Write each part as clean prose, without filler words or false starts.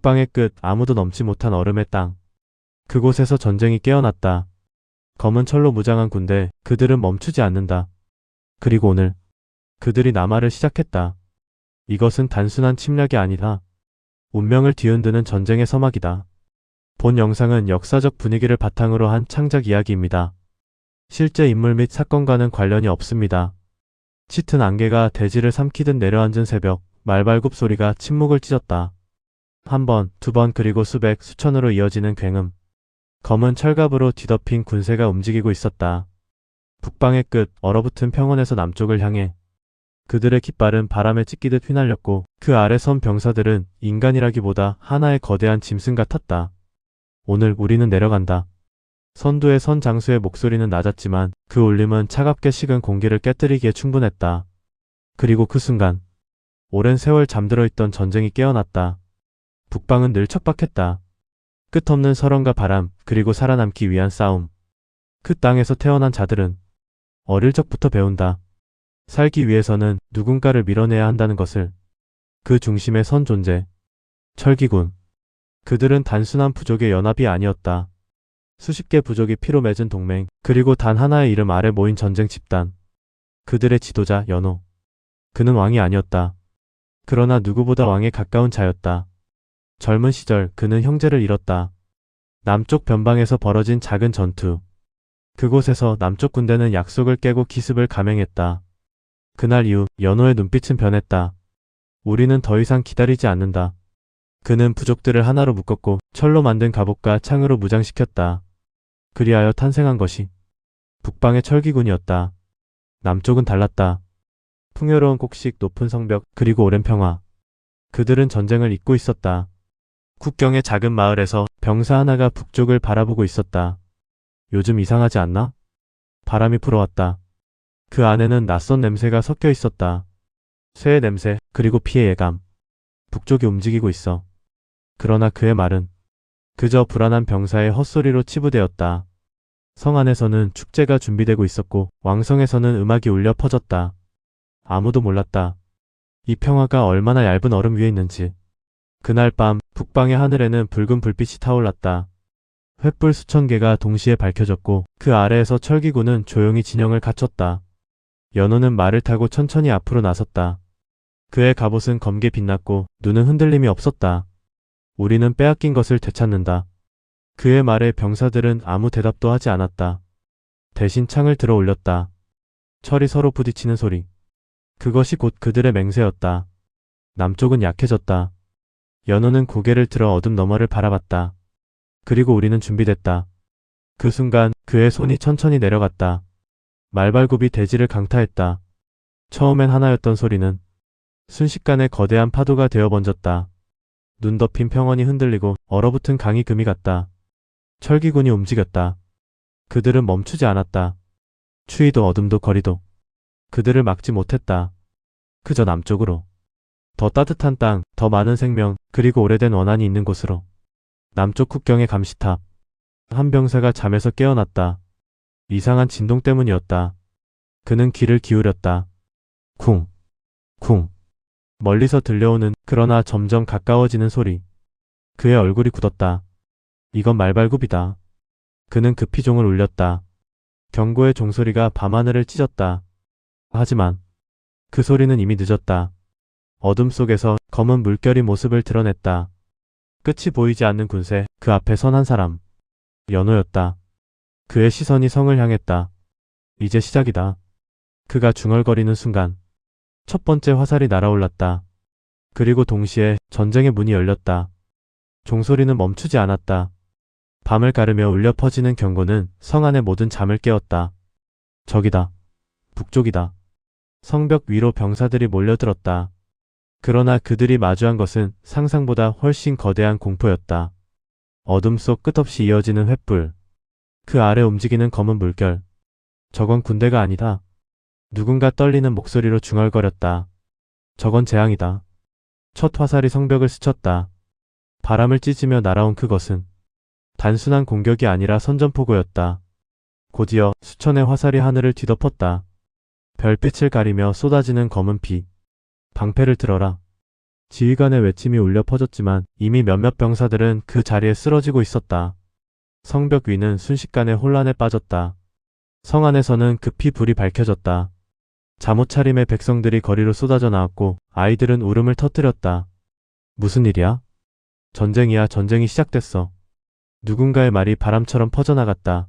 북방의 끝, 아무도 넘지 못한 얼음의 땅. 그곳에서 전쟁이 깨어났다. 검은 철로 무장한 군대, 그들은 멈추지 않는다. 그리고 오늘 그들이 남하를 시작했다. 이것은 단순한 침략이 아니다. 운명을 뒤흔드는 전쟁의 서막이다. 본 영상은 역사적 분위기를 바탕으로 한 창작 이야기입니다. 실제 인물 및 사건과는 관련이 없습니다. 짙은 안개가 대지를 삼키듯 내려앉은 새벽, 말발굽 소리가 침묵을 찢었다. 한 번, 두 번 그리고 수백, 수천으로 이어지는 굉음. 검은 철갑으로 뒤덮인 군세가 움직이고 있었다. 북방의 끝, 얼어붙은 평원에서 남쪽을 향해 그들의 깃발은 바람에 찢기듯 휘날렸고 그 아래 선 병사들은 인간이라기보다 하나의 거대한 짐승 같았다. 오늘 우리는 내려간다. 선두의 선 장수의 목소리는 낮았지만 그 울림은 차갑게 식은 공기를 깨뜨리기에 충분했다. 그리고 그 순간 오랜 세월 잠들어 있던 전쟁이 깨어났다. 북방은 늘 척박했다. 끝없는 설원과 바람, 그리고 살아남기 위한 싸움. 그 땅에서 태어난 자들은 어릴 적부터 배운다. 살기 위해서는 누군가를 밀어내야 한다는 것을. 그 중심에 선 존재. 철기군. 그들은 단순한 부족의 연합이 아니었다. 수십 개 부족이 피로 맺은 동맹, 그리고 단 하나의 이름 아래 모인 전쟁 집단. 그들의 지도자, 연호. 그는 왕이 아니었다. 그러나 누구보다 왕에 가까운 자였다. 젊은 시절 그는 형제를 잃었다. 남쪽 변방에서 벌어진 작은 전투. 그곳에서 남쪽 군대는 약속을 깨고 기습을 감행했다. 그날 이후 연호의 눈빛은 변했다. 우리는 더 이상 기다리지 않는다. 그는 부족들을 하나로 묶었고 철로 만든 갑옷과 창으로 무장시켰다. 그리하여 탄생한 것이 북방의 철기군이었다. 남쪽은 달랐다. 풍요로운 곡식, 높은 성벽, 그리고 오랜 평화. 그들은 전쟁을 잊고 있었다. 국경의 작은 마을에서 병사 하나가 북쪽을 바라보고 있었다. 요즘 이상하지 않나? 바람이 불어왔다. 그 안에는 낯선 냄새가 섞여 있었다. 쇠의 냄새, 그리고 피의 예감. 북쪽이 움직이고 있어. 그러나 그의 말은 그저 불안한 병사의 헛소리로 치부되었다. 성 안에서는 축제가 준비되고 있었고 왕성에서는 음악이 울려 퍼졌다. 아무도 몰랐다. 이 평화가 얼마나 얇은 얼음 위에 있는지. 그날 밤 북방의 하늘에는 붉은 불빛이 타올랐다. 횃불 수천 개가 동시에 밝혀졌고 그 아래에서 철기군은 조용히 진영을 갖췄다. 연호는 말을 타고 천천히 앞으로 나섰다. 그의 갑옷은 검게 빛났고 눈은 흔들림이 없었다. 우리는 빼앗긴 것을 되찾는다. 그의 말에 병사들은 아무 대답도 하지 않았다. 대신 창을 들어 올렸다. 철이 서로 부딪히는 소리. 그것이 곧 그들의 맹세였다. 남쪽은 약해졌다. 연호는 고개를 들어 어둠 너머를 바라봤다. 그리고 우리는 준비됐다. 그 순간 그의 손이 천천히 내려갔다. 말발굽이 대지를 강타했다. 처음엔 하나였던 소리는 순식간에 거대한 파도가 되어 번졌다. 눈 덮인 평원이 흔들리고 얼어붙은 강이 금이 갔다. 철기군이 움직였다. 그들은 멈추지 않았다. 추위도 어둠도 거리도 그들을 막지 못했다. 그저 남쪽으로. 더 따뜻한 땅, 더 많은 생명, 그리고 오래된 원한이 있는 곳으로. 남쪽 국경의 감시탑. 한 병사가 잠에서 깨어났다. 이상한 진동 때문이었다. 그는 귀를 기울였다. 쿵, 쿵. 멀리서 들려오는 그러나 점점 가까워지는 소리. 그의 얼굴이 굳었다. 이건 말발굽이다. 그는 급히 종을 울렸다. 경고의 종소리가 밤하늘을 찢었다. 하지만 그 소리는 이미 늦었다. 어둠 속에서 검은 물결이 모습을 드러냈다. 끝이 보이지 않는 군세, 그 앞에 선 한 사람. 연호였다. 그의 시선이 성을 향했다. 이제 시작이다. 그가 중얼거리는 순간 첫 번째 화살이 날아올랐다. 그리고 동시에 전쟁의 문이 열렸다. 종소리는 멈추지 않았다. 밤을 가르며 울려 퍼지는 경고는 성 안의 모든 잠을 깨웠다. 적이다. 북쪽이다. 성벽 위로 병사들이 몰려들었다. 그러나 그들이 마주한 것은 상상보다 훨씬 거대한 공포였다. 어둠 속 끝없이 이어지는 횃불. 그 아래 움직이는 검은 물결. 저건 군대가 아니다. 누군가 떨리는 목소리로 중얼거렸다. 저건 재앙이다. 첫 화살이 성벽을 스쳤다. 바람을 찢으며 날아온 그것은 단순한 공격이 아니라 선전포고였다. 곧이어 수천의 화살이 하늘을 뒤덮었다. 별빛을 가리며 쏟아지는 검은 피. 방패를 들어라. 지휘관의 외침이 울려 퍼졌지만 이미 몇몇 병사들은 그 자리에 쓰러지고 있었다. 성벽 위는 순식간에 혼란에 빠졌다. 성 안에서는 급히 불이 밝혀졌다. 잠옷 차림의 백성들이 거리로 쏟아져 나왔고 아이들은 울음을 터뜨렸다. 무슨 일이야? 전쟁이야, 전쟁이 시작됐어. 누군가의 말이 바람처럼 퍼져나갔다.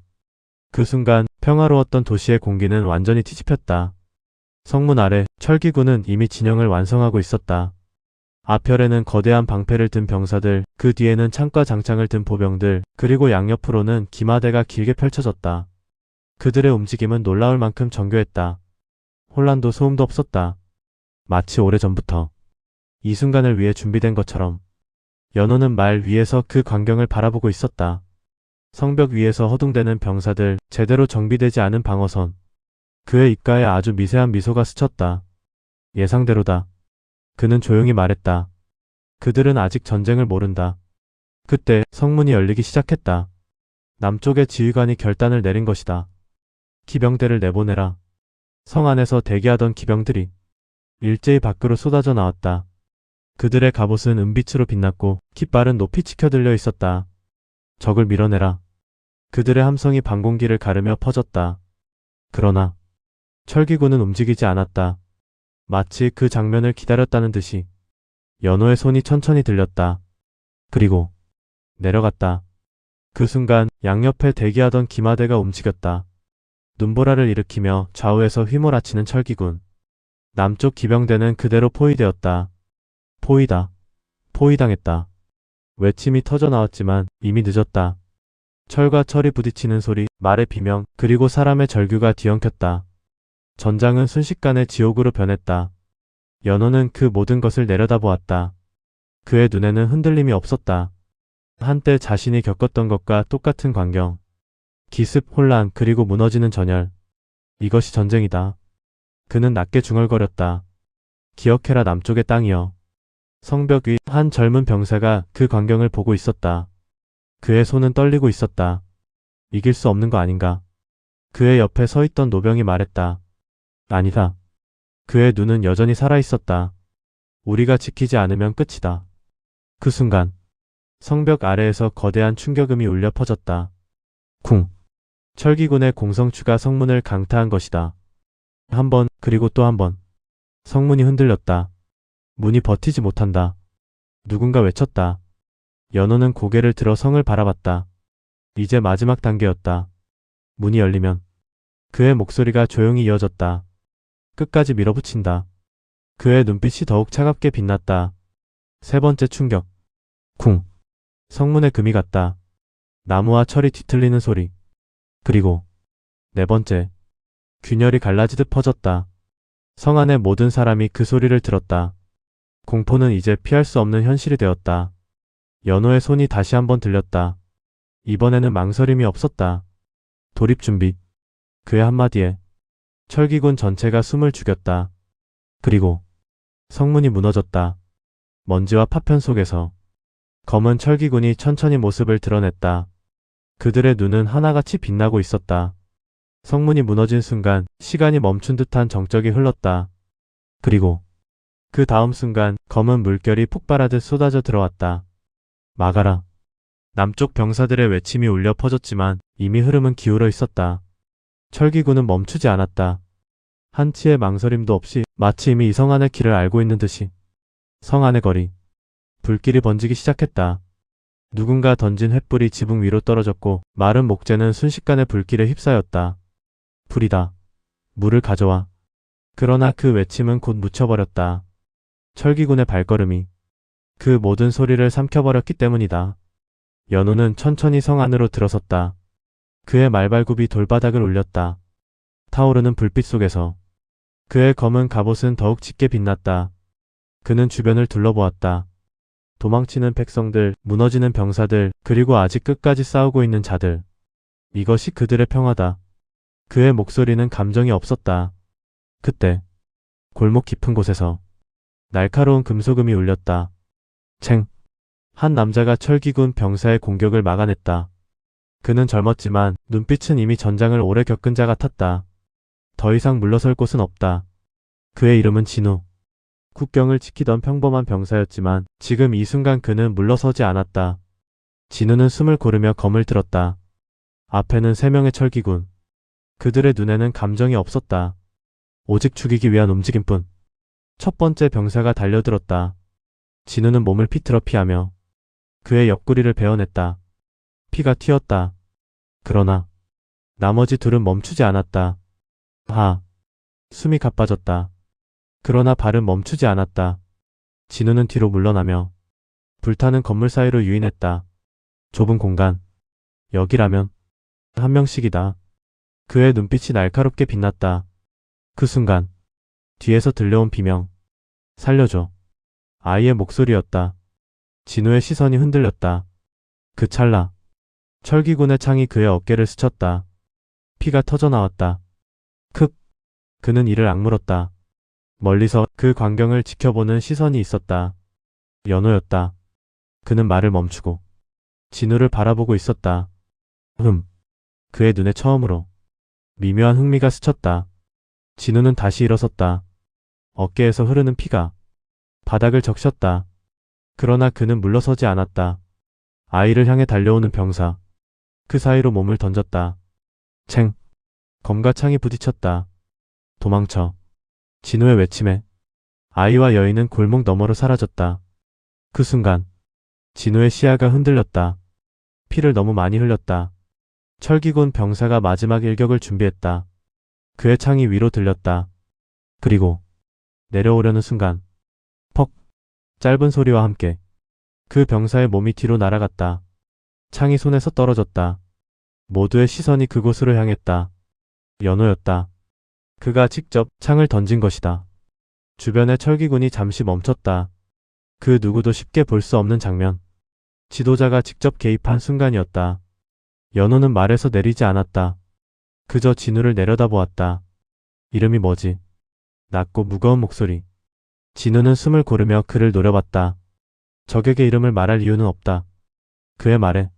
그 순간 평화로웠던 도시의 공기는 완전히 뒤집혔다. 성문 아래 철기군은 이미 진영을 완성하고 있었다. 앞열에는 거대한 방패를 든 병사들, 그 뒤에는 창과 장창을 든 보병들, 그리고 양옆으로는 기마대가 길게 펼쳐졌다. 그들의 움직임은 놀라울 만큼 정교했다. 혼란도 소음도 없었다. 마치 오래전부터 이 순간을 위해 준비된 것처럼. 연호는 말 위에서 그 광경을 바라보고 있었다. 성벽 위에서 허둥대는 병사들, 제대로 정비되지 않은 방어선. 그의 입가에 아주 미세한 미소가 스쳤다. 예상대로다. 그는 조용히 말했다. 그들은 아직 전쟁을 모른다. 그때 성문이 열리기 시작했다. 남쪽의 지휘관이 결단을 내린 것이다. 기병대를 내보내라. 성 안에서 대기하던 기병들이 일제히 밖으로 쏟아져 나왔다. 그들의 갑옷은 은빛으로 빛났고 깃발은 높이 치켜들려 있었다. 적을 밀어내라. 그들의 함성이 방공기를 가르며 퍼졌다. 그러나 철기군은 움직이지 않았다. 마치 그 장면을 기다렸다는 듯이. 연호의 손이 천천히 들렸다. 그리고 내려갔다. 그 순간 양옆에 대기하던 기마대가 움직였다. 눈보라를 일으키며 좌우에서 휘몰아치는 철기군. 남쪽 기병대는 그대로 포위되었다. 포위다. 포위당했다. 외침이 터져나왔지만 이미 늦었다. 철과 철이 부딪히는 소리, 말의 비명, 그리고 사람의 절규가 뒤엉켰다. 전장은 순식간에 지옥으로 변했다. 연호는 그 모든 것을 내려다보았다. 그의 눈에는 흔들림이 없었다. 한때 자신이 겪었던 것과 똑같은 광경. 기습, 혼란, 그리고 무너지는 전열. 이것이 전쟁이다. 그는 낮게 중얼거렸다. 기억해라, 남쪽의 땅이여. 성벽 위 한 젊은 병사가 그 광경을 보고 있었다. 그의 손은 떨리고 있었다. 이길 수 없는 거 아닌가? 그의 옆에 서 있던 노병이 말했다. 아니다. 그의 눈은 여전히 살아있었다. 우리가 지키지 않으면 끝이다. 그 순간 성벽 아래에서 거대한 충격음이 울려 퍼졌다. 쿵. 철기군의 공성추가 성문을 강타한 것이다. 한 번, 그리고 또 한 번. 성문이 흔들렸다. 문이 버티지 못한다. 누군가 외쳤다. 연호는 고개를 들어 성을 바라봤다. 이제 마지막 단계였다. 문이 열리면 그의 목소리가 조용히 이어졌다. 끝까지 밀어붙인다. 그의 눈빛이 더욱 차갑게 빛났다. 세 번째 충격. 쿵. 성문에 금이 갔다. 나무와 철이 뒤틀리는 소리. 그리고 네 번째. 균열이 갈라지듯 퍼졌다. 성 안의 모든 사람이 그 소리를 들었다. 공포는 이제 피할 수 없는 현실이 되었다. 연호의 손이 다시 한번 들렸다. 이번에는 망설임이 없었다. 돌입 준비. 그의 한마디에 철기군 전체가 숨을 죽였다. 그리고 성문이 무너졌다. 먼지와 파편 속에서 검은 철기군이 천천히 모습을 드러냈다. 그들의 눈은 하나같이 빛나고 있었다. 성문이 무너진 순간 시간이 멈춘 듯한 정적이 흘렀다. 그리고 그 다음 순간 검은 물결이 폭발하듯 쏟아져 들어왔다. 막아라. 남쪽 병사들의 외침이 울려 퍼졌지만 이미 흐름은 기울어 있었다. 철기군은 멈추지 않았다. 한치의 망설임도 없이 마치 이미 이 성 안의 길을 알고 있는 듯이. 성 안의 거리. 불길이 번지기 시작했다. 누군가 던진 횃불이 지붕 위로 떨어졌고 마른 목재는 순식간에 불길에 휩싸였다. 불이다. 물을 가져와. 그러나 그 외침은 곧 묻혀버렸다. 철기군의 발걸음이 그 모든 소리를 삼켜버렸기 때문이다. 연호는 천천히 성 안으로 들어섰다. 그의 말발굽이 돌바닥을 울렸다. 타오르는 불빛 속에서 그의 검은 갑옷은 더욱 짙게 빛났다. 그는 주변을 둘러보았다. 도망치는 백성들, 무너지는 병사들, 그리고 아직 끝까지 싸우고 있는 자들. 이것이 그들의 평화다. 그의 목소리는 감정이 없었다. 그때 골목 깊은 곳에서 날카로운 금속음이 울렸다. 챙. 한 남자가 철기군 병사의 공격을 막아냈다. 그는 젊었지만 눈빛은 이미 전장을 오래 겪은 자 같았다. 더 이상 물러설 곳은 없다. 그의 이름은 진우. 국경을 지키던 평범한 병사였지만 지금 이 순간 그는 물러서지 않았다. 진우는 숨을 고르며 검을 들었다. 앞에는 3명의 철기군. 그들의 눈에는 감정이 없었다. 오직 죽이기 위한 움직임뿐. 첫 번째 병사가 달려들었다. 진우는 몸을 비틀어 피하며 그의 옆구리를 베어냈다. 피가 튀었다. 그러나 나머지 둘은 멈추지 않았다. 숨이 가빠졌다. 그러나 발은 멈추지 않았다. 진우는 뒤로 물러나며 불타는 건물 사이로 유인했다. 좁은 공간. 여기라면 한 명씩이다. 그의 눈빛이 날카롭게 빛났다. 그 순간 뒤에서 들려온 비명. 살려줘. 아이의 목소리였다. 진우의 시선이 흔들렸다. 그 찰나 철기군의 창이 그의 어깨를 스쳤다. 피가 터져나왔다. 그는 이를 악물었다. 멀리서 그 광경을 지켜보는 시선이 있었다. 연호였다. 그는 말을 멈추고 진우를 바라보고 있었다. 그의 눈에 처음으로 미묘한 흥미가 스쳤다. 진우는 다시 일어섰다. 어깨에서 흐르는 피가 바닥을 적셨다. 그러나 그는 물러서지 않았다. 아이를 향해 달려오는 병사. 그 사이로 몸을 던졌다. 챙. 검과 창이 부딪혔다. 도망쳐. 진우의 외침에 아이와 여인은 골목 너머로 사라졌다. 그 순간 진우의 시야가 흔들렸다. 피를 너무 많이 흘렸다. 철기군 병사가 마지막 일격을 준비했다. 그의 창이 위로 들렸다. 그리고 내려오려는 순간 퍽! 짧은 소리와 함께 그 병사의 몸이 뒤로 날아갔다. 창이 손에서 떨어졌다. 모두의 시선이 그곳으로 향했다. 연호였다. 그가 직접 창을 던진 것이다. 주변의 철기군이 잠시 멈췄다. 그 누구도 쉽게 볼 수 없는 장면. 지도자가 직접 개입한 순간이었다. 연호는 말에서 내리지 않았다. 그저 진우를 내려다보았다. 이름이 뭐지? 낮고 무거운 목소리. 진우는 숨을 고르며 그를 노려봤다. 적에게 이름을 말할 이유는 없다. 그의 말에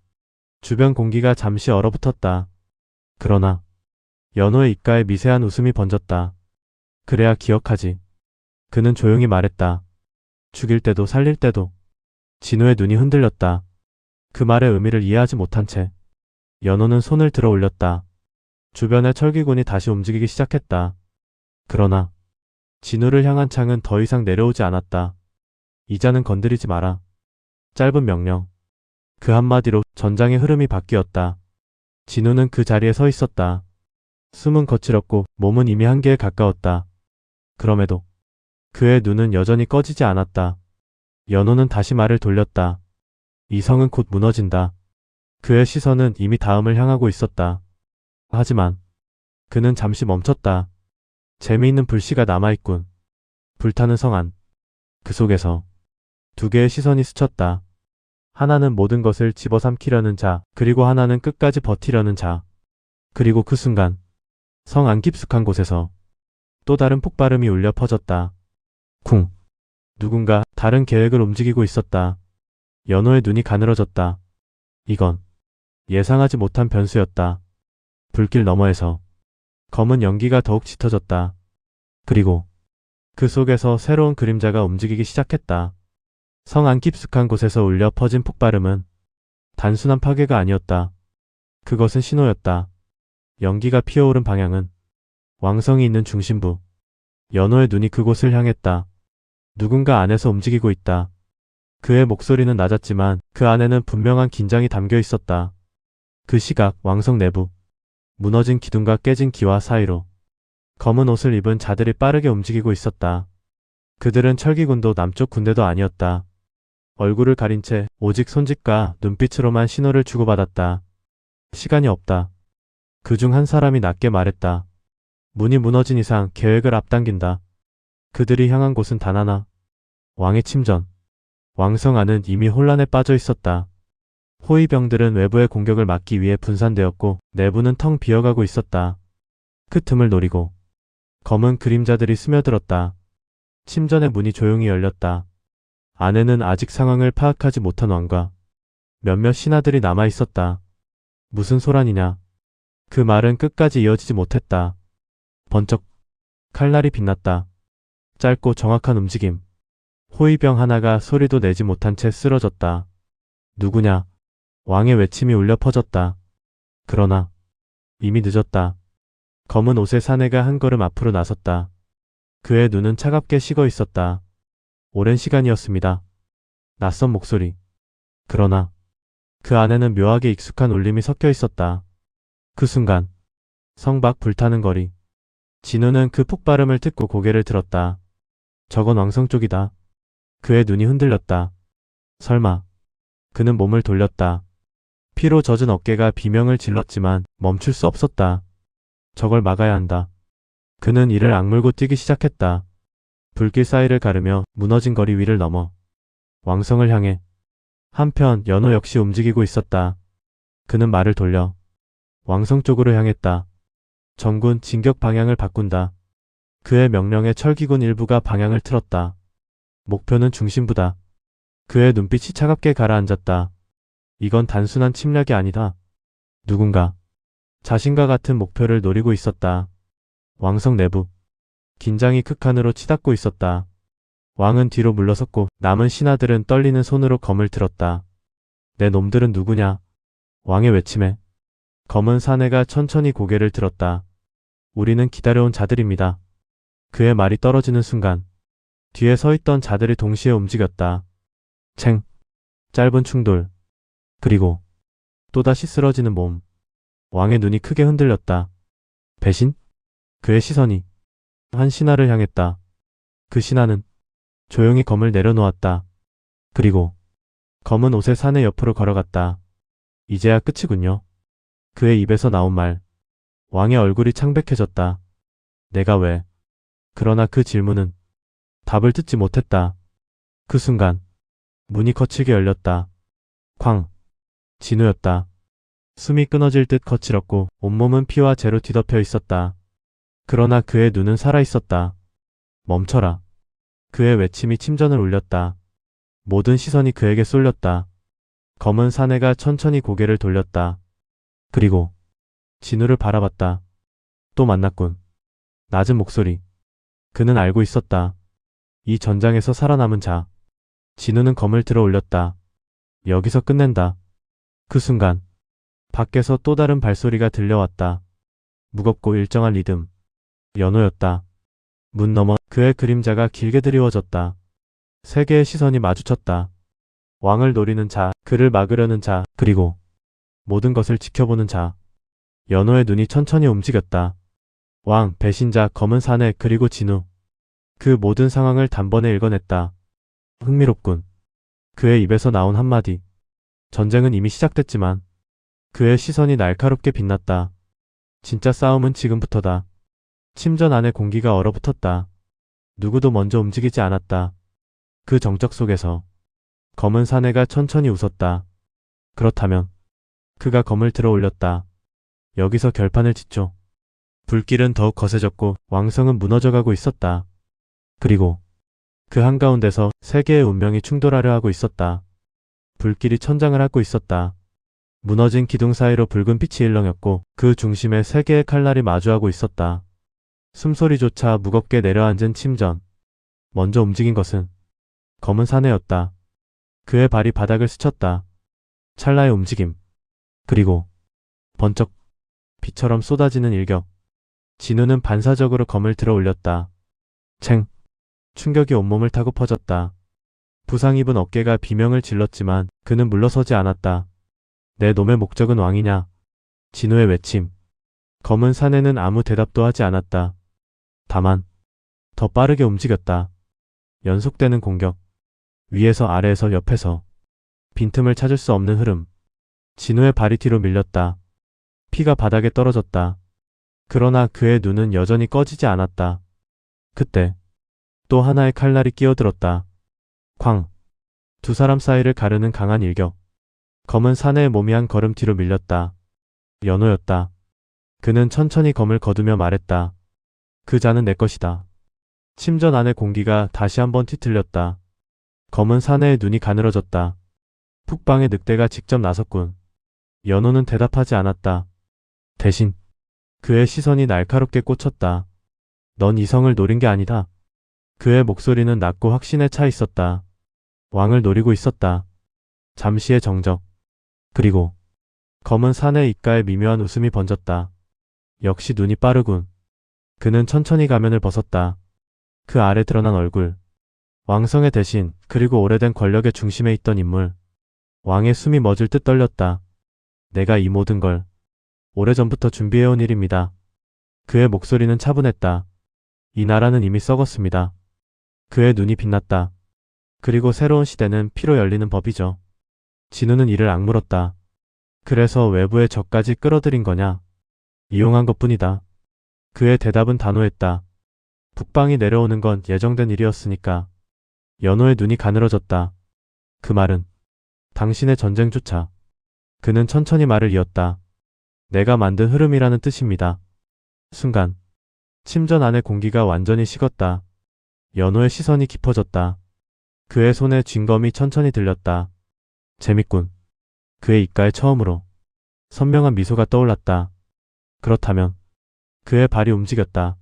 주변 공기가 잠시 얼어붙었다. 그러나 연호의 입가에 미세한 웃음이 번졌다. 그래야 기억하지. 그는 조용히 말했다. 죽일 때도 살릴 때도. 진우의 눈이 흔들렸다. 그 말의 의미를 이해하지 못한 채 연호는 손을 들어 올렸다. 주변의 철기군이 다시 움직이기 시작했다. 그러나 진우를 향한 창은 더 이상 내려오지 않았다. 이자는 건드리지 마라. 짧은 명령. 그 한마디로 전장의 흐름이 바뀌었다. 진우는 그 자리에 서 있었다. 숨은 거칠었고 몸은 이미 한계에 가까웠다. 그럼에도 그의 눈은 여전히 꺼지지 않았다. 연호는 다시 말을 돌렸다. 이 성은 곧 무너진다. 그의 시선은 이미 다음을 향하고 있었다. 하지만 그는 잠시 멈췄다. 재미있는 불씨가 남아있군. 불타는 성 안. 그 속에서 두 개의 시선이 스쳤다. 하나는 모든 것을 집어삼키려는 자, 그리고 하나는 끝까지 버티려는 자. 그리고 그 순간 성 안 깊숙한 곳에서 또 다른 폭발음이 울려 퍼졌다. 쿵. 누군가 다른 계획을 움직이고 있었다. 연호의 눈이 가늘어졌다. 이건 예상하지 못한 변수였다. 불길 너머에서 검은 연기가 더욱 짙어졌다. 그리고 그 속에서 새로운 그림자가 움직이기 시작했다. 성 안 깊숙한 곳에서 울려 퍼진 폭발음은 단순한 파괴가 아니었다. 그것은 신호였다. 연기가 피어오른 방향은 왕성이 있는 중심부. 연호의 눈이 그곳을 향했다. 누군가 안에서 움직이고 있다. 그의 목소리는 낮았지만 그 안에는 분명한 긴장이 담겨 있었다. 그 시각 왕성 내부. 무너진 기둥과 깨진 기와 사이로 검은 옷을 입은 자들이 빠르게 움직이고 있었다. 그들은 철기군도 남쪽 군대도 아니었다. 얼굴을 가린 채 오직 손짓과 눈빛으로만 신호를 주고받았다. 시간이 없다. 그중 한 사람이 낮게 말했다. 문이 무너진 이상 계획을 앞당긴다. 그들이 향한 곳은 단 하나. 왕의 침전. 왕성 안은 이미 혼란에 빠져 있었다. 호위병들은 외부의 공격을 막기 위해 분산되었고 내부는 텅 비어가고 있었다. 그 틈을 노리고 검은 그림자들이 스며들었다. 침전의 문이 조용히 열렸다. 안에는 아직 상황을 파악하지 못한 왕과 몇몇 신하들이 남아 있었다. 무슨 소란이냐? 그 말은 끝까지 이어지지 못했다. 번쩍 칼날이 빛났다. 짧고 정확한 움직임. 호위병 하나가 소리도 내지 못한 채 쓰러졌다. 누구냐? 왕의 외침이 울려 퍼졌다. 그러나 이미 늦었다. 검은 옷의 사내가 한 걸음 앞으로 나섰다. 그의 눈은 차갑게 식어 있었다. 오랜 시간이었습니다. 낯선 목소리. 그러나 그 안에는 묘하게 익숙한 울림이 섞여 있었다. 그 순간 성 밖 불타는 거리. 진우는 그 폭발음을 듣고 고개를 들었다. 저건 왕성 쪽이다. 그의 눈이 흔들렸다. 설마. 그는 몸을 돌렸다. 피로 젖은 어깨가 비명을 질렀지만 멈출 수 없었다. 저걸 막아야 한다. 그는 이를 악물고 뛰기 시작했다. 불길 사이를 가르며 무너진 거리 위를 넘어 왕성을 향해. 한편 연호 역시 움직이고 있었다. 그는 말을 돌려 왕성 쪽으로 향했다. 전군 진격 방향을 바꾼다. 그의 명령에 철기군 일부가 방향을 틀었다. 목표는 중심부다. 그의 눈빛이 차갑게 가라앉았다. 이건 단순한 침략이 아니다. 누군가 자신과 같은 목표를 노리고 있었다. 왕성 내부. 긴장이 극한으로 치닫고 있었다. 왕은 뒤로 물러섰고 남은 신하들은 떨리는 손으로 검을 들었다. 내 놈들은 누구냐? 왕의 외침에 검은 사내가 천천히 고개를 들었다. 우리는 기다려온 자들입니다. 그의 말이 떨어지는 순간 뒤에 서 있던 자들이 동시에 움직였다. 챙. 짧은 충돌. 그리고 또다시 쓰러지는 몸. 왕의 눈이 크게 흔들렸다. 배신? 그의 시선이 한 신하를 향했다. 그 신하는 조용히 검을 내려놓았다. 그리고 검은 옷의 사내 옆으로 걸어갔다. 이제야 끝이군요. 그의 입에서 나온 말. 왕의 얼굴이 창백해졌다. 내가 왜? 그러나 그 질문은 답을 듣지 못했다. 그 순간 문이 거칠게 열렸다. 쾅. 진우였다. 숨이 끊어질 듯 거칠었고 온몸은 피와 재로 뒤덮여 있었다. 그러나 그의 눈은 살아있었다. 멈춰라. 그의 외침이 침전을 울렸다. 모든 시선이 그에게 쏠렸다. 검은 사내가 천천히 고개를 돌렸다. 그리고 진우를 바라봤다. 또 만났군. 낮은 목소리. 그는 알고 있었다. 이 전장에서 살아남은 자. 진우는 검을 들어 올렸다. 여기서 끝낸다. 그 순간 밖에서 또 다른 발소리가 들려왔다. 무겁고 일정한 리듬. 연호였다. 문 너머 그의 그림자가 길게 드리워졌다. 세 개의 시선이 마주쳤다. 왕을 노리는 자, 그를 막으려는 자, 그리고 모든 것을 지켜보는 자. 연호의 눈이 천천히 움직였다. 왕, 배신자, 검은 사내, 그리고 진우. 그 모든 상황을 단번에 읽어냈다. 흥미롭군. 그의 입에서 나온 한마디. 전쟁은 이미 시작됐지만 그의 시선이 날카롭게 빛났다. 진짜 싸움은 지금부터다. 침전 안의 공기가 얼어붙었다. 누구도 먼저 움직이지 않았다. 그 정적 속에서 검은 사내가 천천히 웃었다. 그렇다면 그가 검을 들어 올렸다. 여기서 결판을 짓죠. 불길은 더욱 거세졌고 왕성은 무너져가고 있었다. 그리고 그 한가운데서 세 개의 운명이 충돌하려 하고 있었다. 불길이 천장을 핥고 있었다. 무너진 기둥 사이로 붉은 빛이 일렁였고 그 중심에 세 개의 칼날이 마주하고 있었다. 숨소리조차 무겁게 내려앉은 침전. 먼저 움직인 것은 검은 사내였다. 그의 발이 바닥을 스쳤다. 찰나의 움직임. 그리고 번쩍 비처럼 쏟아지는 일격. 진우는 반사적으로 검을 들어 올렸다. 챙. 충격이 온몸을 타고 퍼졌다. 부상 입은 어깨가 비명을 질렀지만 그는 물러서지 않았다. 내 놈의 목적은 왕이냐? 진우의 외침. 검은 사내는 아무 대답도 하지 않았다. 다만 더 빠르게 움직였다. 연속되는 공격. 위에서 아래에서 옆에서. 빈틈을 찾을 수 없는 흐름. 진우의 발이 뒤로 밀렸다. 피가 바닥에 떨어졌다. 그러나 그의 눈은 여전히 꺼지지 않았다. 그때 또 하나의 칼날이 끼어들었다. 쾅. 두 사람 사이를 가르는 강한 일격. 검은 사내의 몸이 한 걸음 뒤로 밀렸다. 연호였다. 그는 천천히 검을 거두며 말했다. 그 자는 내 것이다. 침전 안의 공기가 다시 한번 뒤틀렸다. 검은 사내의 눈이 가늘어졌다. 북방의 늑대가 직접 나섰군. 연호는 대답하지 않았다. 대신 그의 시선이 날카롭게 꽂혔다. 넌 이성을 노린 게 아니다. 그의 목소리는 낮고 확신에 차 있었다. 왕을 노리고 있었다. 잠시의 정적. 그리고 검은 사내 입가에 미묘한 웃음이 번졌다. 역시 눈이 빠르군. 그는 천천히 가면을 벗었다. 그 아래 드러난 얼굴. 왕성의 대신, 그리고 오래된 권력의 중심에 있던 인물. 왕의 숨이 멎을 듯 떨렸다. 내가 이 모든 걸 오래전부터 준비해온 일입니다. 그의 목소리는 차분했다. 이 나라는 이미 썩었습니다. 그의 눈이 빛났다. 그리고 새로운 시대는 피로 열리는 법이죠. 진우는 이를 악물었다. 그래서 외부의 적까지 끌어들인 거냐? 이용한 것뿐이다. 그의 대답은 단호했다. 북방이 내려오는 건 예정된 일이었으니까. 연호의 눈이 가늘어졌다. 그 말은 당신의 전쟁조차. 그는 천천히 말을 이었다. 내가 만든 흐름이라는 뜻입니다. 순간 침전 안의 공기가 완전히 식었다. 연호의 시선이 깊어졌다. 그의 손에 쥔검이 천천히 들렸다. 재밌군. 그의 입가에 처음으로 선명한 미소가 떠올랐다. 그렇다면 그의 발이 움직였다.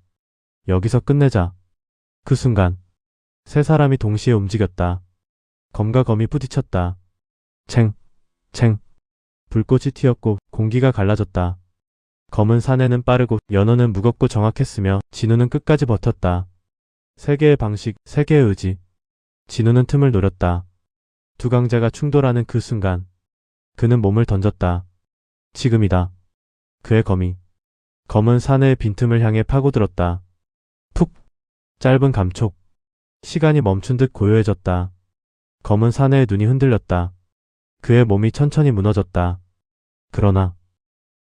여기서 끝내자. 그 순간 세 사람이 동시에 움직였다. 검과 검이 부딪혔다. 챙, 챙. 불꽃이 튀었고 공기가 갈라졌다. 검은 사내는 빠르고 연호는 무겁고 정확했으며 진우는 끝까지 버텼다. 세 개의 방식, 세 개의 의지. 진우는 틈을 노렸다. 두 강자가 충돌하는 그 순간 그는 몸을 던졌다. 지금이다. 그의 검이 검은 사내의 빈틈을 향해 파고들었다. 푹! 짧은 감촉. 시간이 멈춘 듯 고요해졌다. 검은 사내의 눈이 흔들렸다. 그의 몸이 천천히 무너졌다. 그러나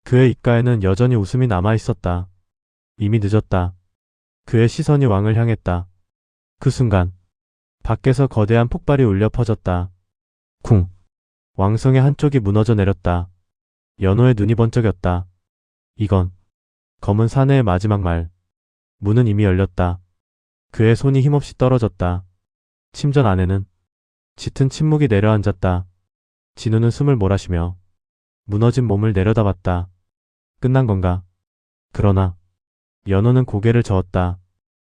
그의 입가에는 여전히 웃음이 남아있었다. 이미 늦었다. 그의 시선이 왕을 향했다. 그 순간 밖에서 거대한 폭발이 울려 퍼졌다. 쿵! 왕성의 한쪽이 무너져 내렸다. 연호의 눈이 번쩍였다. 이건 검은 사내의 마지막 말. 문은 이미 열렸다. 그의 손이 힘없이 떨어졌다. 침전 안에는 짙은 침묵이 내려앉았다. 진우는 숨을 몰아쉬며 무너진 몸을 내려다봤다. 끝난 건가? 그러나 연호는 고개를 저었다.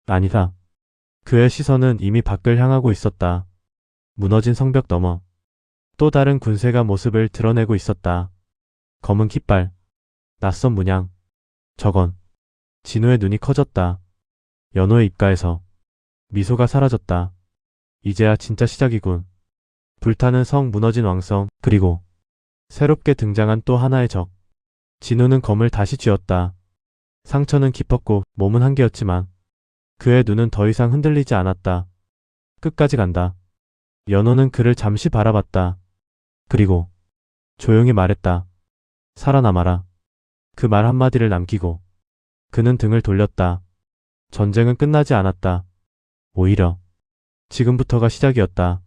아니다. 그의 시선은 이미 밖을 향하고 있었다. 무너진 성벽 너머 또 다른 군세가 모습을 드러내고 있었다. 검은 깃발, 낯선 문양. 저건 진우의 눈이 커졌다. 연호의 입가에서 미소가 사라졌다. 이제야 진짜 시작이군. 불타는 성, 무너진 왕성, 그리고 새롭게 등장한 또 하나의 적. 진우는 검을 다시 쥐었다. 상처는 깊었고 몸은 한계였지만 그의 눈은 더 이상 흔들리지 않았다. 끝까지 간다. 연호는 그를 잠시 바라봤다. 그리고 조용히 말했다. 살아남아라. 그 말 한마디를 남기고 그는 등을 돌렸다. 전쟁은 끝나지 않았다. 오히려 지금부터가 시작이었다.